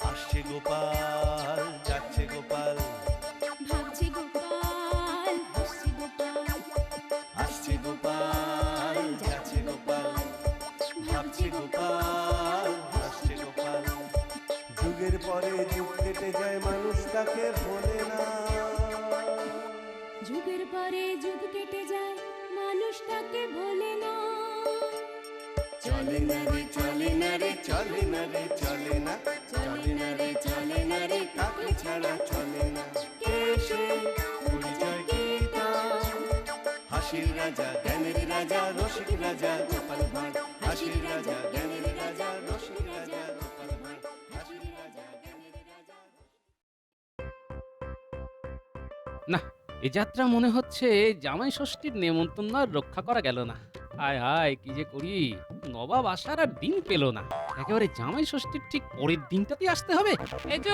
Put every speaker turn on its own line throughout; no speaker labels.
আসছে গোপাল, যাচ্ছে গোপাল,
ভাবছে গোপাল, হাসছে গোপাল,
আসছে গোপাল, যাচ্ছে গোপাল, ভাবছে গোপাল, হাসছে গোপাল। যুগের পরে যুগ কেটে যায়, মানুষ তাকে ভোলে না।
যুগের পরে যুগ কেটে যায়, মানুষ তাকে ভোলে না।
চলে না রে, চলে না রে, চলে না রে, চলে না, চলে না রে, চলে না রে, কাকে ছাড়া চলে না। কে সে পরিচয় কি তার? হাসির রাজা, জ্ঞানের রাজা, রসিক রাজা গোপাল ভাঁড়। হাসির রাজা, জ্ঞানের রাজা, রসিক রাজা গোপাল ভাঁড়। হাসির রাজা, জ্ঞানের রাজা।
না, এ যাত্রা মনে হচ্ছে জামাই ষষ্ঠীর নেমন্তন্ন আর রক্ষা করা গেল না। হায় হায়, কি যে করি, নবাব আসার আর দিন পেল না। একেবারে জামাই ষষ্ঠীর ঠিক পরের দিনটাতেই আসতে হবে।
এই যে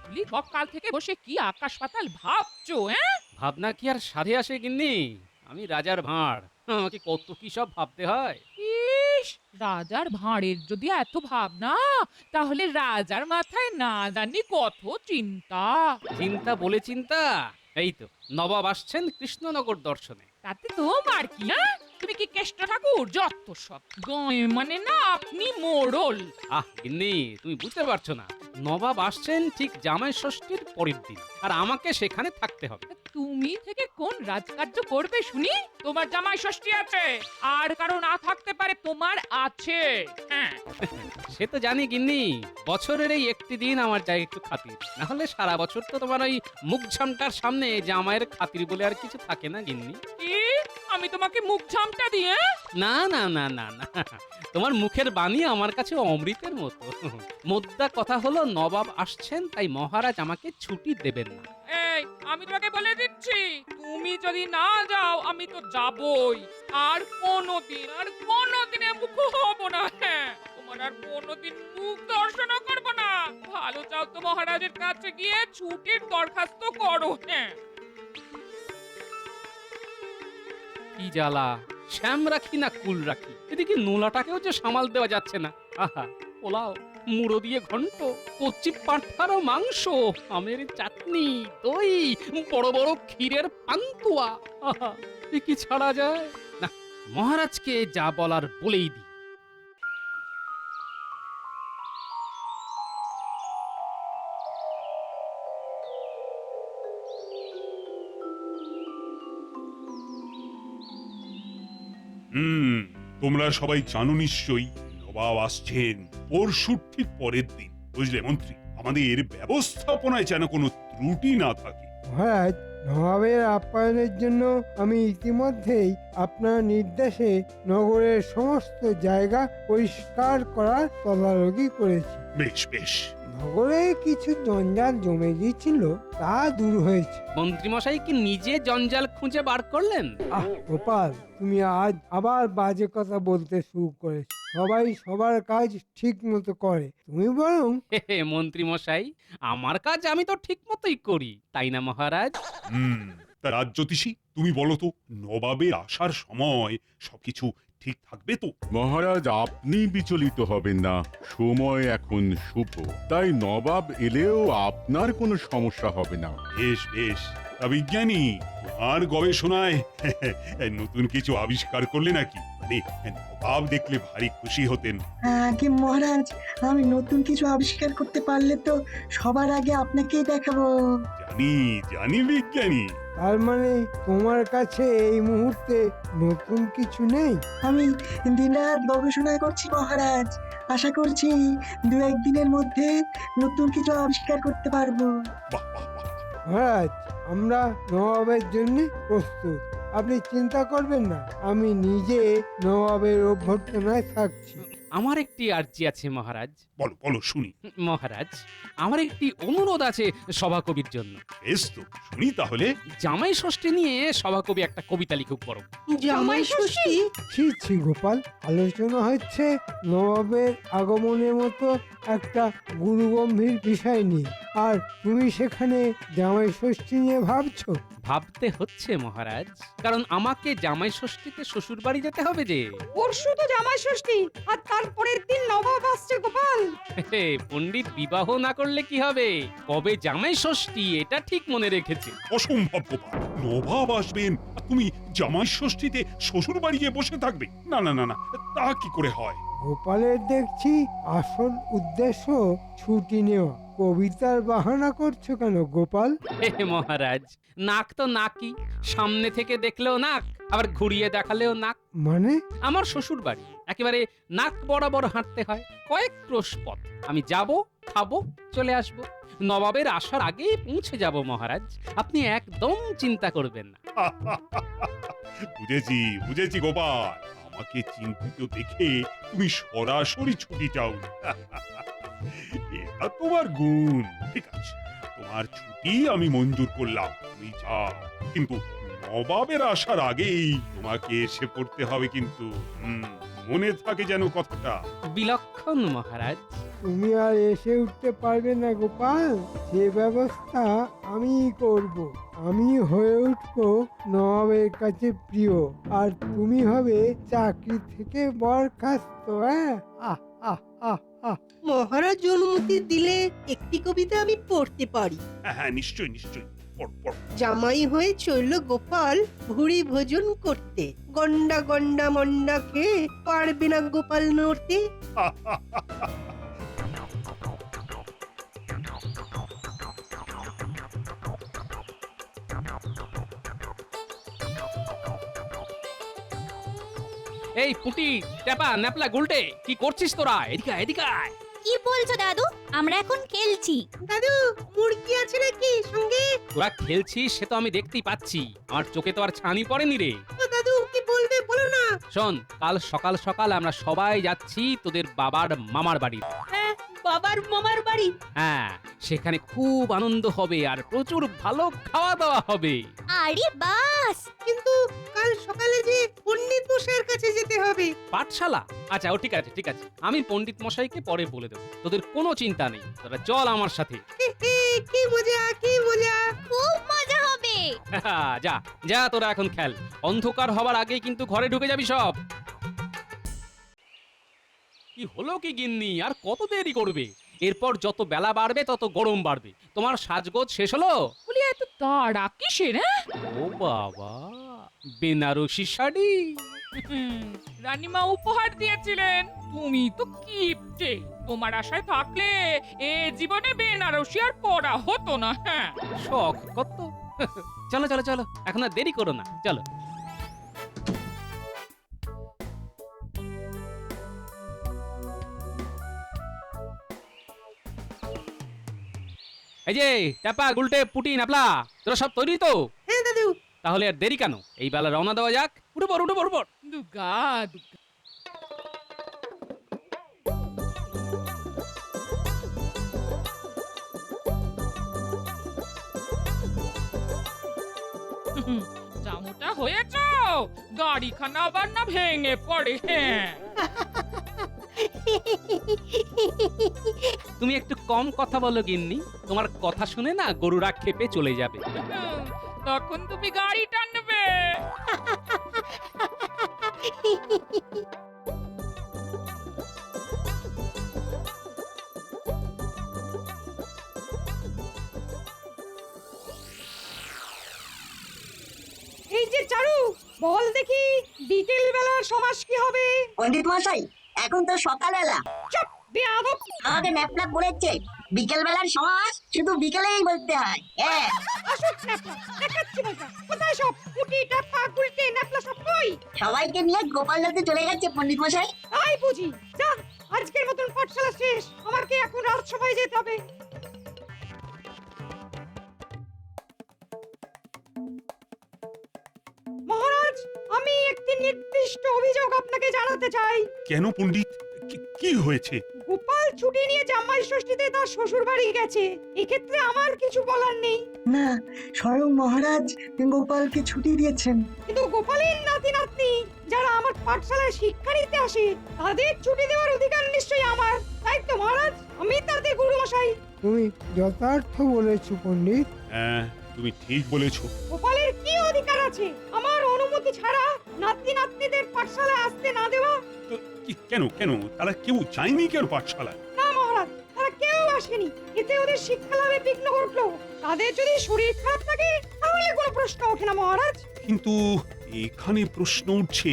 বলি, সকাল থেকে বসে কি আকাশ পাতাল ভাবছো?
ভাবনা কি আর সাধে আসে গিন্নি? আমি রাজার ভাঁড়, আমাকে কত কি সব ভাবতে হয়।
ইস, রাজার ভাঁড়ের যদি এত ভাবনা, তাহলে রাজার মাথায় না জানি কত চিন্তা।
চিন্তা বলে চিন্তা, এই তো নবাব আসছেন কৃষ্ণনগর দর্শনে।
তাতে তোমার কি? তুমি কি কেষ্ট ঠাকুর? যত সব গায়ে মানে না, আপনি মোড়ল।
আহ গিন্নি, তুমি বুঝতে পারছো না, নবাব আসছেন ঠিক জামাই ষষ্ঠীর পরের দিন, আর আমাকে সেখানে থাকতে হবে।
তুমি থেকে কোন রাজকার্য করবে শুনি? তোমার জামাই ষষ্ঠী আছে, আর কারো না থাকতে পারে, তোমার আছে। হ্যাঁ,
সে তো জানি গিন্নি, বছরের এই একটি দিন আমার যায় একটু খাতির, না হলে সারা বছর তো তোমার ওই মুখ ঝামটার সামনে জামাইয়ের খাতির বলে আর কিছু থাকে না গিন্নি।
কি? আমি তোমাকে মুখ ঝামটা দিয়ে?
না না না না না, তোমার মুখের বাণী আমার কাছে অমৃতের মতো। মোদ্দা কথা হলো, নবাব আসছেন, তাই মহারাজ আমাকে ছুটি দেবেন না।
এই, আমি তোমাকে বলে দিচ্ছি, তুমি যদি না যাও আমি তো যাবই। আর কোনোদিনে মুখ হব না। হ্যাঁ, তোমার আর কোনোদিন মুখ দর্শনও করব না। ভালো চাও তো মহারাজের কাছে গিয়ে ছুটির দরখাস্ত করো। হ্যাঁ,
কি জ্বালা, শ্যাম রাখি না কুল রাখি, এদিকে নোলাটাকেও যে সামাল দেওয়া যাচ্ছে না। আহা, পোলাও, মুড়ো দিয়ে ঘন্ট, কচি পাঁঠার মাংস, আমের চাটনি, দই, বড় বড় ক্ষীরের পান্তুয়া, আহা, এ কি ছাড়া যায় না? মহারাজকে যা বলার বলেই দিই।
হুম, তোমরা সবাই জানো নিশ্চয়ই নবাব আসছেন পরশুর ঠিক পরের দিন। বুঝলে মন্ত্রী, আমাদের ব্যবস্থাপনায় যেন কোনো ত্রুটি না থাকে।
মহারাজ, নবাবের আপ্যায়নের জন্য আমি ইতিমধ্যেই আপনার নির্দেশে নগরের সমস্ত জায়গা পরিষ্কার করার তদারকি করেছি।
বেশ বেশ।
নগরে কিছু জঞ্জাল জমে গিয়েছিল, তা দূর হয়েছে।
মন্ত্রীমশাই কি নিজে জঞ্জাল খুঁজে বার করলেন?
আহ গোপাল, তুমি আজ আবার বাজে কথা বলতে শুরু করেছো। সবাই সবার কাজ ঠিক মতো করে, তুমি বরং
হে হে, মন্ত্রীমশাই, আমার কাজ আমি তো ঠিক মতোই করি, তাই না মহারাজ?
হুম, তা রাজ্যোতিষী, তুমি বলো তো, নবাবের আসার সময় সবকিছু ঠিক থাকবে তো?
মহারাজ, আপনি বিচলিত হবেন না। সময় এখন শুভ, তাই নবাব এলেও আপনার কোনো সমস্যা হবে না।
বেশ বেশ। তা বিজ্ঞানী, আর গবেষণায় নতুন কিছু আবিষ্কার করলে নাকি? মানে নবাব দেখলে ভারী খুশি হতেন।
আগে মহারাজ, আমি নতুন কিছু আবিষ্কার করতে পারলে তো সবার আগে আপনাকেই দেখাবো।
জানি জানি বিজ্ঞানী।
তার মানে তোমার কাছে এই মুহূর্তে নতুন কিছু নেই?
আমি দিনরাত গবেষণা করছি মহারাজ, আশা করছি দু একদিনের মধ্যে নতুন কিছু আবিষ্কার করতে পারবো।
বাহ বাহ বাহ।
মহারাজ, আমরা নবাবের জন্য প্রস্তুত, আপনি চিন্তা করবেন না। আমি নিজে নবাবের অভ্যর্থনায় থাকছি।
আমার একটি আর্জি আছে মহারাজ।
বলো বলো শুনি।
মহারাজ, আমার একটি অনুরোধ আছে সভাকবির জন্য।
বেশ তো, শুনি তাহলে।
জামাই ষষ্ঠী নিয়ে সভাকবি একটা কবিতা লিখুক বড়।
জামাই ষষ্ঠী?
ছি ছি গোপাল, আলোচনা হচ্ছে নবাবের আগমনের মতো একটা গুরুগম্ভীর বিষয় নিয়ে, আর তুমি সেখানে জামাই ষষ্ঠী নিয়ে ভাবছো?
ভাবতে হচ্ছে মহারাজ, কারণ আমাকে জামাই ষষ্ঠীতে শ্বশুর বাড়ি যেতে হবে যে।
পরশু তো জামাই ষষ্ঠী, আর তারপরের দিন নবাব আসছে গোপাল।
হে, পণ্ডিত বিবাহ না করলে কি হবে, কবে জামাই ষষ্ঠী এটা ঠিক মনে রেখেছে।
অসম্ভব গোপাল, নবাব আসবেন আর তুমি জামাই ষষ্ঠীতে শ্বশুর বাড়ি গিয়ে বসে থাকবে? না না না না, তা কি করে হয়?
গোপালের দেখছি আসল উদ্দেশ্য ছুটি নেওয়া। কবিতার বাহানা করছো কেন গোপাল?
হে মহারাজ, নাক তো নাকই, সামনে থেকে দেখলেও নাক, আবার ঘুরিয়ে দেখালেও নাক।
মানে?
আমার শ্বশুর বাড়ি একেবারে নাক বরাবর হাঁটতে হয়, কয়েক ক্রোশ পথ। আমি যাব, খাবো, চলে আসব, নবাবের আসার আগেই পৌঁছে যাব মহারাজ, আপনি একদম চিন্তা করবেন না।
বুঝেছি বুঝেছি গোপাল, আমাকে চিন্তিত দেখে তুমি সরাসরি ছুটি চাও। এটা তোমার গুণ। ঠিক আছে, তোমার ছুটি আমি মঞ্জুর করলাম, তুমি যাও, কিন্তু নবাবের আসার আগেই তোমাকে এসে পড়তে হবে কিন্তু। মনে থাকে যেন কথাটা।
বিলক্ষণ মহারাজ।
তুমি আর এসে উঠতে পারবে না গোপাল, সে ব্যবস্থা আমি করব। আমি হয়ে উঠবো নবাবের কাছে প্রিয়, আর তুমি হবে চাকরি থেকে বরখাস্ত। হ্যাঁ, আহ আহ আহ আহ।
মহারাজ অনুমতি দিলে একটি কবিতা আমি পড়তে পারি।
হ্যাঁ হ্যাঁ, নিশ্চয়ই নিশ্চয়ই, পড় পড়।
জামাই হয়ে চলল গোপাল ভুড়ি ভোজন করতে, গন্ডা গন্ডা মন্ডা খেয়ে পারবে না গোপাল নড়তে।
এই পুটি, টেপা, ন্যাপলা, গুলটে, কি করছিস তোরা? এদিকে আয়, এদিকে আয়।
কি বলছো দাদু? আমরা এখন খেলছি।
দাদু, মুরগি আছে নাকি সঙ্গে?
তোরা খেলছিস সে তো আমি দেখতেই পাচ্ছি, আমার চোখে তো আর ছানি পড়েনি রে।
ও দাদু, কি বলবে বলো না।
শোন, কাল সকাল সকাল আমরা সবাই যাচ্ছি তোদের বাবার মামার বাড়ি।
হ্যাঁ, বাবার মামার বাড়ি।
হ্যাঁ, সেখানে খুব আনন্দ হবে আর প্রচুর ভালো খাওয়া দাওয়া হবে।
আরে বাস!
কিন্তু কাল সকালে যে পণ্ডিত মশাইয়ের কাছে যেতে হবে।
পাঠশালা? আচ্ছা, ও ঠিক আছে ঠিক আছে, আমি পণ্ডিত মশাইকে পরে বলে দেবো, তোদের কোনো চিন্তা নেই, তোরা চল আমার সাথে।
কি মজা, কি মজা।
খুব মজা হবে।
যা যা, তোরা এখন খেল, অন্ধকার হবার আগে কিন্তু ঘরে ঢুকে যাবি সব। কি হলো কি গিন্নি, আর কত দেরি করবে? এরপর যত বেলা বাড়বে তত গরম বাড়বে। তোমার সাজগোজ শেষ হলো?
বলি এত তাড়া কিসের?
ও বাবা, বেনারসি শাড়ি?
রানীমা উপহার দিয়েছিলেন, তুমি তো কিপটে। তোমার আশায় থাকলে এ জীবনে বেনারসি আর পরা হতো না। হ্যাঁ,
শখ কত। চলো চলো চলো, এখন আর দেরি করো না, চলো। এই যে টাপা, গুলটে, পুটি, নাপলা, তোরা সব তৈরি তো?
হ্যাঁ দাদু।
তাহলে আর দেরি কেন, এই বেলা রওনা দেওয়া যাক। উঠে পড়, উঠে পড়, উঠে পড়।
দুগা দুগা। জামুটা হয়েছ, গাড়িখানা আবার না ভেঙে পড়ে। হ্যাঁ,
তুমি একটু কম কথা বলো গিন্নি, তোমার কথা শুনে না গরুরা খেপে চলে যাবে।
তখন তুমি গাড়ি টানবে।
এই যে চারু, বল দেখি বিকেল বেলার সমাস কি হবে?
পণ্ডিত মশাই, এখন তো সকালবেলা।
চুপ, বেয়াদব!
আমাকে ন্যাপলা বলেছে বিকেল বেলার সমাজ শুধু বিকেলেই বলতে হয়। হ্যাঁ,
আসুক ন্যাপলা, দেখাচ্ছি মজা। কোথায় সব পুটি, টাপা, গুলটে, ন্যাপলা সব কই?
সবাইকে নিয়ে গোপাল দাদু চলে গেছে পণ্ডিত মশাই।
তাই বুঝি? যা, আজকের মতন পাঠশালা শেষ, আমাকে এখন রাজসভায় যেতে হবে। মহারাজ, আমি একটি নির্দিষ্ট অভিযোগ আপনাকে জানাতে চাই।
কেন পণ্ডিত, কি হয়েছে?
গোপাল ছুটি নিয়ে জামাই ষষ্ঠীতে তার শ্বশুর বাড়ি গেছে, এক্ষেত্রে আমার কিছু বলার নেই।
না, স্বয়ং মহারাজ গোপালকে ছুটি দিয়েছেন।
কিন্তু গোপালের নাতি নাতনি যারা আমার পাঠশালায় শিক্ষা নিতে আসে তাদের ছুটি দেওয়ার অধিকার নিশ্চয়ই আমার, তাই তো মহারাজ? আমি তাদের গুরুমশাই।
তুমি যথার্থ বলেছো পণ্ডিত।
হ্যাঁ, তুমি ঠিক বলেছো।
গোপালের কি অধিকার আছে আমার অনুমতি ছাড়া নাতি নাতনিদের পাঠশালায় আসতে না দেওয়া?
তো কেন কেন তারা কেউ চায়নি কেন পাঠশালায়?
না মহারাজ, তারা কেউ আসেনি। এতে ওদের শিক্ষা লাভে বিঘ্ন ঘটলো। তাদের যদি শরীর খারাপ থাকে তাহলে কোনো প্রশ্ন ওঠে না মহারাজ।
কিন্তু এখানে প্রশ্ন উঠছে,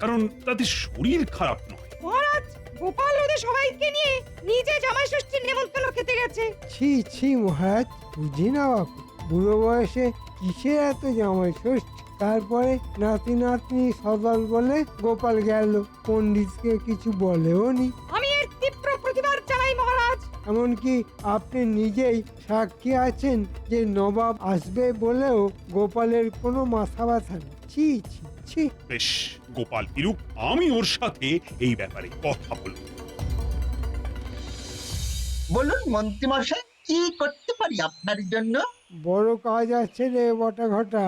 কারণ তাদের শরীর খারাপ নয়।
মহারাজ, গোপাল ওদের সবাইকে নিয়ে নিজে জামাই ষষ্ঠীর নেমন্তন্ন খেতে গেছে।
ছি ছি মহারাজ, বুঝি না বাপু, বুড়ো বয়সে কিসের এত জামাই ষষ্ঠী? তারপরে নাতি নাতনি সদল বলে গোপাল গেল, পণ্ডিতকে কিছু বলেও নি।
আমি এর তীব্র প্রতিবাদ জানাই মহারাজ।
এমনকি আপনি নিজেই সাক্ষী আছেন যে নবাব আসবে বলেও গোপালের কোনো মাথা ব্যথা নেই। ছি ছি ছি।
বেশ, গোপাল ফিরুক, আমি ওর সাথে এই ব্যাপারে কথা বলবো।
বলুন মন্ত্রীমশাই, কি করতে পারি আপনার জন্য?
বড় কাজ আছে রে বটা ঘটা।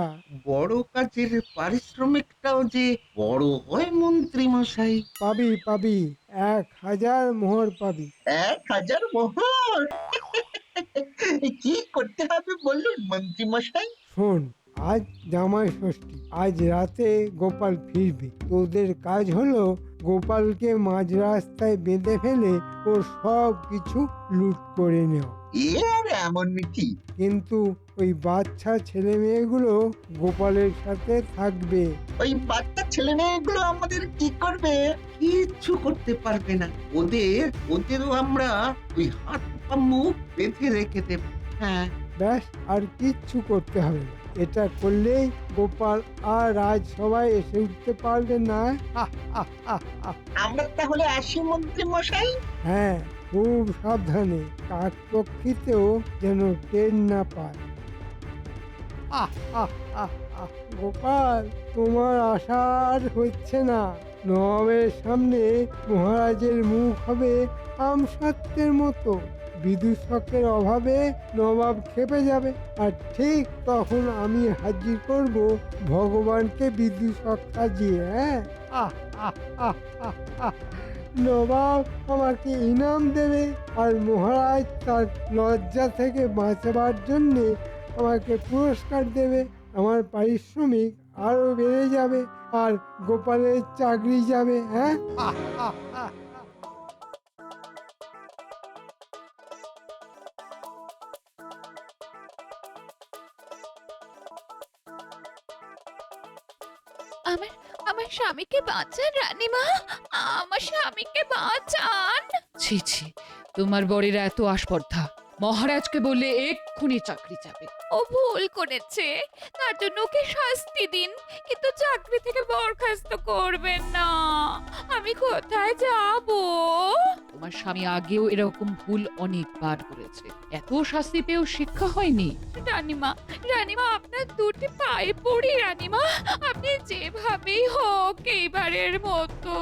বড় কাজের পারিশ্রমিকটাও যে বড় হয় মন্ত্রীমশাই।
পাবি পাবি, 1000 মোহর পাবি।
1000 মোহর? কি করতে হবে বলুন মন্ত্রীমশাই?
শোন, আজ জামাই ষষ্ঠী, আজ রাতে গোপাল ফিরবে। তোদের কাজ হলো গোপালকে মাঝ রাস্তায় বেঁধে ফেলে ওর সব কিছু লুট করে নেওয়া।
এর এমন কি?
কিন্তু ওই বাচ্চা ছেলে মেয়েগুলো গোপালের সাথে থাকবে।
ওই বাচ্চা ছেলে মেয়েগুলো আমাদের কি করবে? কিচ্ছু করতে পারবে না। ওদেরও আমরা ওই হাত পা মুখ বেঁধে রেখে দেব। হ্যাঁ,
ব্যাস, আর কিচ্ছু করতে হবে না। এটা করলেই গোপাল আর রাজ সবাই এসে উঠতে পারবে না।
আমরা তাহলে আসি মন্ত্রীমশাই।
হ্যাঁ, খুব সাবধানে, কাকপক্ষীতেও যেন টের না পায়। গোপাল, তোমার আশা আর হচ্ছে না। নবাবের সামনে মহারাজের মুখ হবে আমসত্ত্বের মতো। বিদূষকের অভাবে নবাব খেপে যাবে, আর ঠিক তখন আমি হাজির করব ভগবানকে বিদূষক সাজিয়ে। হ্যাঁ, নবাব আমাকে ইনাম দেবে, আর মহারাজ তার লজ্জা থেকে বাঁচাবার জন্যে আমাকে পুরস্কার দেবে। আমার পারিশ্রমিক আরো বেড়ে যাবে, আর গোপালের চাকরি যাবে। হ্যাঁ,
আমার আমার স্বামীকে বাঁচান রানীমা, আমার স্বামীকে বাঁচান।
ছি ছি, তোমার বরের এত আস্পর্ধা। মহারাজকে বললে এক্ষুনি চাকরি যাবে।
ও ভুল করেছে, তার জন্য ওকে শাস্তি দিন, কিন্তু চাকরি থেকে বরখাস্ত করবেন না। আমি কোথায় যাব?
তোমার স্বামী আগেও এরকম ভুল অনেকবার করেছে, এত শাস্তি পেয়েও শিক্ষা হয়নি।
রানীমা, রানীমা, আপনার দুটি পায়ে পড়ি রানীমা, আপনি যেভাবেই হোক এইবারের মতো।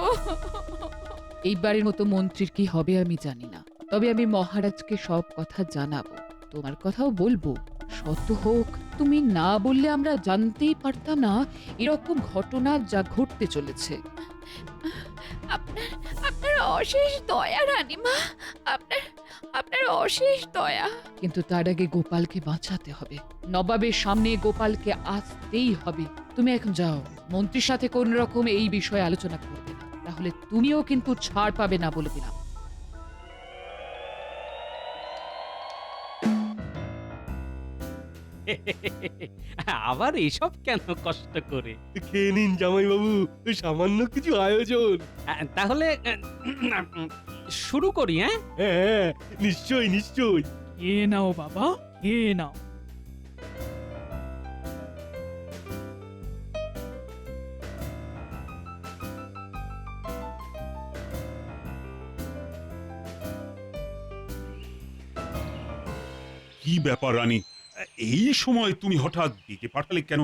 এইবারের মতো মন্ত্রীর কি হবে আমি জানি না, তবে আমি মহারাজকে সব কথা জানাবো। তোমার কথাও বলবো। শত হোক, তুমি না বললে আমরা জানতেই পারতাম না এরকম ঘটনা যা ঘটতে চলেছে।
আপনার আপনার অশেষ দয়া রানীমা, আপনার আপনার অশেষ দয়া।
কিন্তু তার আগে গোপালকে বাঁচাতে হবে। নবাবের সামনে গোপালকে আসতেই হবে। তুমি এখন যাও, মন্ত্রীর সাথে কোন রকম এই বিষয়ে আলোচনা করবে না, তাহলে তুমিও কিন্তু ছাড় পাবে না বলে দিলাম।
আবার এসব কেন কষ্ট করে?
খেয়ে নিন জামাই বাবু, সামান্য কিছু আয়োজন।
তাহলে শুরু করি। হ্যাঁ
হ্যাঁ, নিশ্চয়ই নিশ্চয়ই।
এ নাও বাবা, এ নাও।
কি ব্যাপার রানী, এই সময় তুমি হঠাৎ ডেকে পাঠালে কেন?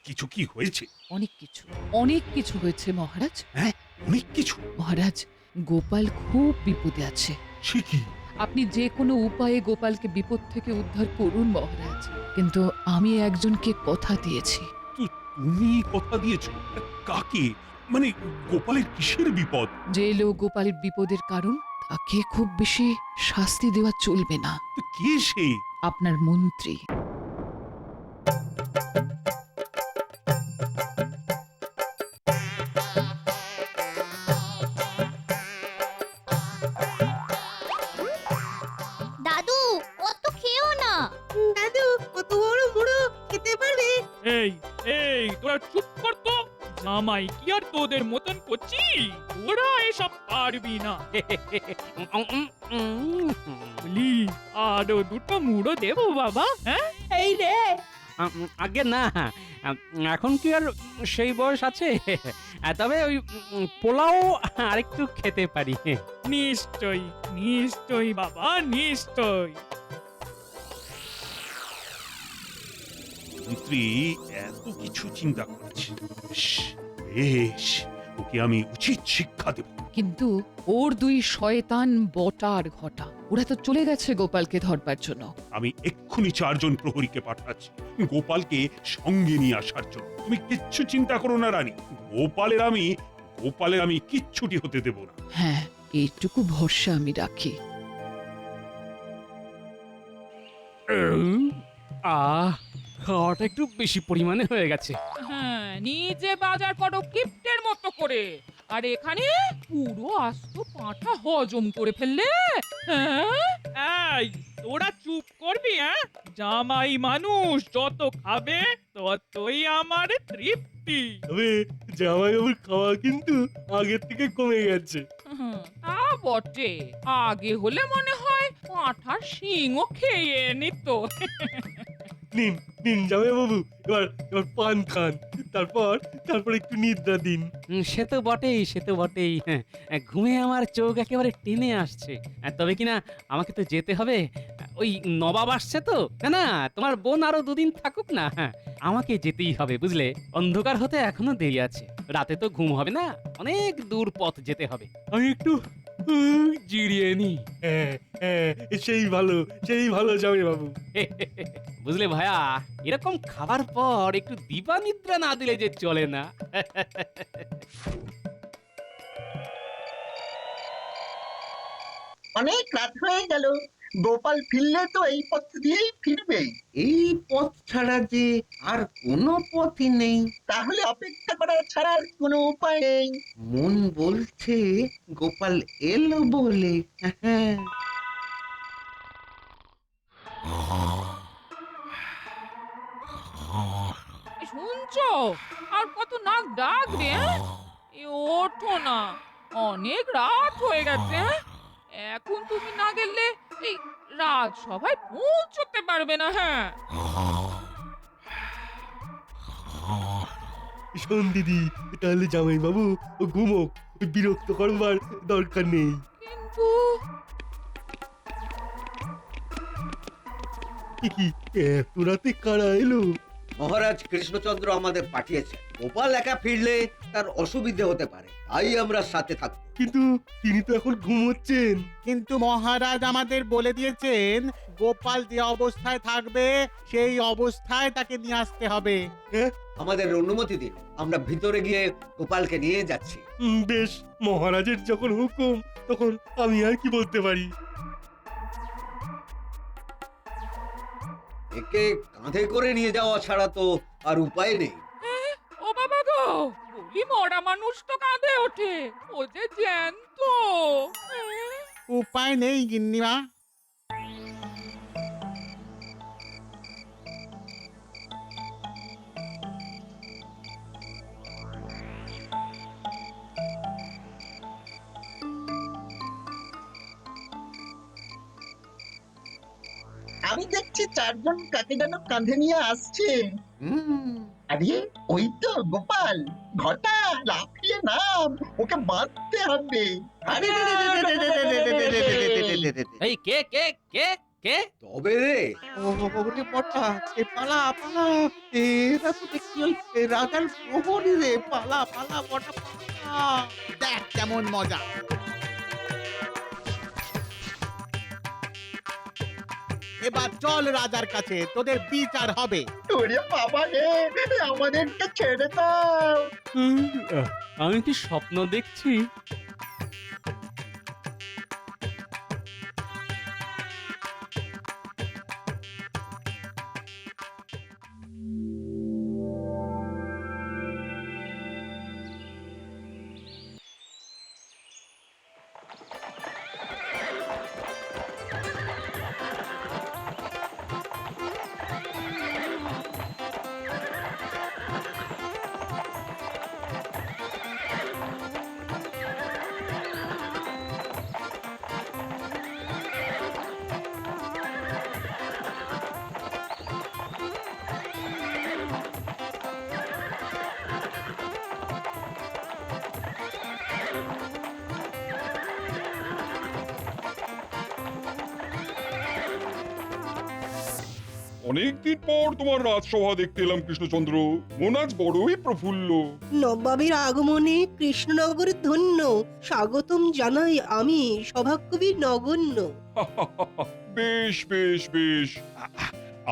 কিছু কি হয়েছে?
অনেক কিছু হয়েছে মহারাজ।
হ্যাঁ, অনেক কিছু?
মহারাজ, গোপাল খুব বিপদে আছে।
সে কি?
আপনি যে কোনো উপায়ে গোপালকে বিপদ থেকে উদ্ধার করুন মহারাজ, কিন্তু আমি একজনকে কথা দিয়েছি।
তুমি কথা দিয়েছো? কাকে? মানে গোপালের কিসের বিপদ?
যে লোক গোপালের বিপদের কারণ তাকে খুব বেশি শাস্তি দেওয়া চলবে না।
কে সে?
আপনার মন্ত্রী।
দাদু অত খেও না।
দাদু কত বড় বুড়ো খেতে পারবে?
এই এই তোরা চুপ কর তো। জামাই কি আর তোদের মতন করছি? তোরা এসব পারবি না। বলি আরো দুটো মুড়ো দেবো বাবা? হ্যাঁ
এই রে,
আগে না, এখন কি আর সেই বয়স আছে? তবে ওই পোলাও আরেকটু খেতে পারি।
নিশ্চয়ই নিশ্চয়ই বাবা, নিশ্চয়ই।
মন্ত্রী এত কিছু চিন্তা করছে, বেশ বেশ, ওকে আমি উচিত শিক্ষা দেব।
কিন্তু ওর দুই শয়তান বটার ঘটা, ওরা তো চলে গেছে গোপালকে ধরবার জন্য।
আমি এক্ষুনি 4 জন প্রহরীকে পাঠাচ্ছি গোপালকে সঙ্গে নিয়ে আসার জন্য। তুমি কিচ্ছু চিন্তা করো না রানী, গোপালের আমি কিচ্ছুটি হতে দেব না।
হ্যাঁ, এইটুকু ভরসা আমি রাখি।
খাওয়াটা একটু বেশি পরিমাণে হয়ে গেছে।
হ্যাঁ, নিজে বাজার করো কিপ্টের মতো করে, আর এখানে পুরো আস্ত পাঁঠা হজম করে ফেললে। হ্যাঁ, এই তোরা চুপ করবি? হ্যাঁ, জামাই মানুষ যত খাবে ততই আমার তৃপ্তি।
তবে জামাইবাবুর খাওয়া কিন্তু আগের থেকে কমে গেছে।
তা বটে, আগে হলে মনে হয় পাঁঠার শিংও খেয়ে নিত।
নিন নিন জামাইবাবু, এবার পান খান, তারপর একটু নিদ্রা দিন।
সে তো বটেই। হ্যাঁ, ঘুমে আমার চোখ একেবারে টেনে আসছে। তবে কিনা আমাকে তো যেতে হবে, ওই নবাব আসছে তো। না, তোমার বোন আরো 2 দিন থাকুক না। হ্যাঁ, আমাকে যেতেই হবে, বুঝলে? অন্ধকার হতে এখনো দেরি আছে, রাতে তো ঘুম হবে না, অনেক দূর পথ যেতে হবে।
আমি একটু
জিরিয়ে নি।
হ্যাঁ, সেই ভালো জামাইবাবু।
বুঝলে ভায়া, এরকম খাবার পর একটু দিবা নিদ্রা না দিলে যে চলে না।
অনেক রাত হয়ে গেল, গোপাল ফিরলে তো এই পথ দিয়েই ফিরবে। এই পথ ছাড়া যে আর কোনো পথই নেই। তাহলে অপেক্ষা করা ছাড়া আর কোনো উপায় নেই। মন বলছে গোপাল এলো বলে। হ্যাঁ,
শুনছো? আর কত নাক ডাক রে? এ ওঠো না, অনেক রাত হয়ে গেছে। এখন তুমি না গেলে এই রাত সবাই পৌঁছতে পারবে না। হ্যাঁ,
শোন দিদি, তাহলে জামাইবাবু ও ঘুমোক, বিরক্ত করবার দরকার নেই।
কিন্তু
কি এত রাতে কারা এলো?
মহারাজ কৃষ্ণচন্দ্র আমাদের পাঠিয়েছে। গোপাল একা ফিরলে তার অসুবিধে হতে পারে, তাই আমরা সাথে থাকবো।
কিন্তু তিনি তো এখন ঘুমোচ্ছেন।
কিন্তু মহারাজ আমাদের বলে দিয়েছেন গোপাল যে অবস্থায় থাকবে সেই অবস্থায় তাকে নিয়ে আসতে হবে।
আমাদের অনুমতি দিন, আমরা ভিতরে গিয়ে গোপালকে নিয়ে যাচ্ছি।
বেশ, মহারাজের যখন হুকুম তখন আমি আর কি বলতে পারি।
একে কাঁধে করে নিয়ে যাওয়া ছাড়া তো আর উপায় নেই।
ও বাবা গো, বলি মরা মানুষ তো কাঁদে ওঠে, ও যে জ্যান্ত।
উপায় নেই গিন্নিমা।
আমি দেখছি 4 জন কাকে যেন কাঁধে নিয়ে আসছে। আরে ওই তো গোপাল। ঘটা, লাফিয়ে নাম, ওকে বাঁধতে হবে। আরে
এই কে কে কে কে
তবে রে,
ওরে বটা, পালা পালা, এরা তো দেখছি ওই রাজার প্রহরী রে। পালা পালা বটা, পালা।
দেখ কেমন মজা। এবার চল রাজার কাছে, তোদের বিচার হবে।
ওরে বাবা রে, আমাদেরকে ছেড়ে দাও।
আমি কি স্বপ্ন দেখছি?
অনেকদিন পর তোমার রাজসভা দেখতে এলাম কৃষ্ণচন্দ্র, মন আজ বড়ই প্রফুল্ল।
নবাবের আগমনে কৃষ্ণনগর ধন্য, স্বাগতম জানাই আমি সভাকবি নগণ্য।
বেশ বেশ বেশ,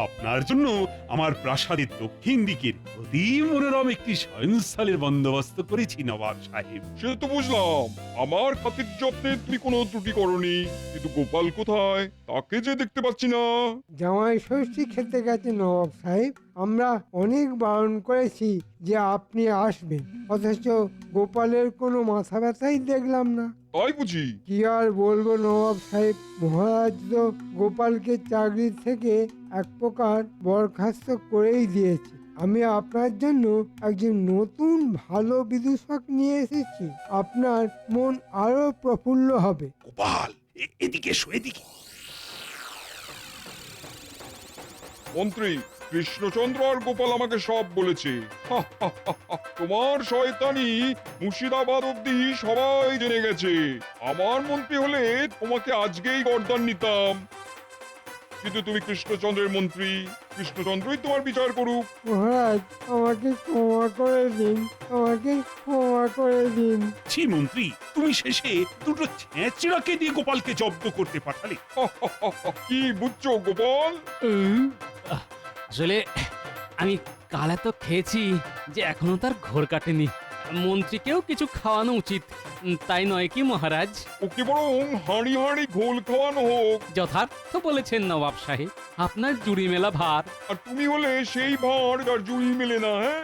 আপনার জন্য আমার প্রাসাদের দক্ষিণ দিকের অতি মনোরম একটি শয়নস্থলের বন্দোবস্ত করেছি নবাব সাহেব। সে তো বুঝলাম, আমার খাতির যত্নে তুমি কোনো ত্রুটি করনি, কিন্তু গোপাল কোথায় তাকে যে দেখতে পাচ্ছি না।
জামাই ষষ্ঠী খেতে গেছে নবাব সাহেব। আমরা অনেক বারণ করেছি যে আপনি আসবেন, অথচ গোপালের কোনো মাথা ব্যথাই দেখলাম না।
তাই বুঝি?
কি আর বলবো নবাব সাহেব, মহারাজ তো গোপালকে চাকরি থেকে এক প্রকার বরখাস্ত করেই দিয়েছে। আমি আপনার জন্য একজন নতুন ভালো বিদূষক নিয়ে এসেছি, আপনার মন আরো প্রফুল্ল হবে।
গোপাল এদিকে এসো, এদিকে। মন্ত্রী, কৃষ্ণচন্দ্র আর গোপাল আমাকে সব বলেছে। তোমার শয়তানি মুর্শিদাবাদ অব্দি সবাই জেনে গেছে। আমার মন্ত্রী হলে তোমাকে আজকেই গর্দান নিতাম, কিন্তু তুমি কৃষ্ণচন্দ্রের মন্ত্রী, কৃষ্ণচন্দ্রই তোমার বিচার করুক।
মহারাজ, আমাকে ক্ষমা করে দিন, আমাকে ক্ষমা করে দিন।
ছি মন্ত্রী, তুমি শেষে দুটো ছেঁচড়াকে দিয়ে গোপালকে জব্দ করতে পাঠালে। কি বুঝছো গোপাল?
আসলে আমি কাল এত খেয়েছি যে এখনো তার ঘোর কাটেনি। মন্ত্রীকেও কিছু খাওয়ানো উচিত, তাই নয় কি মহারাজ?
ওকে বরং হাঁড়ি হাঁড়ি ঘোল খাওয়ানো হোক।
যথার্থ বলেছেন নবাব সাহেব, আপনার জুড়ি মেলা ভার।
আর তুমি হলে সেই ভাঁড় যার জুড়ি মেলে না। হ্যাঁ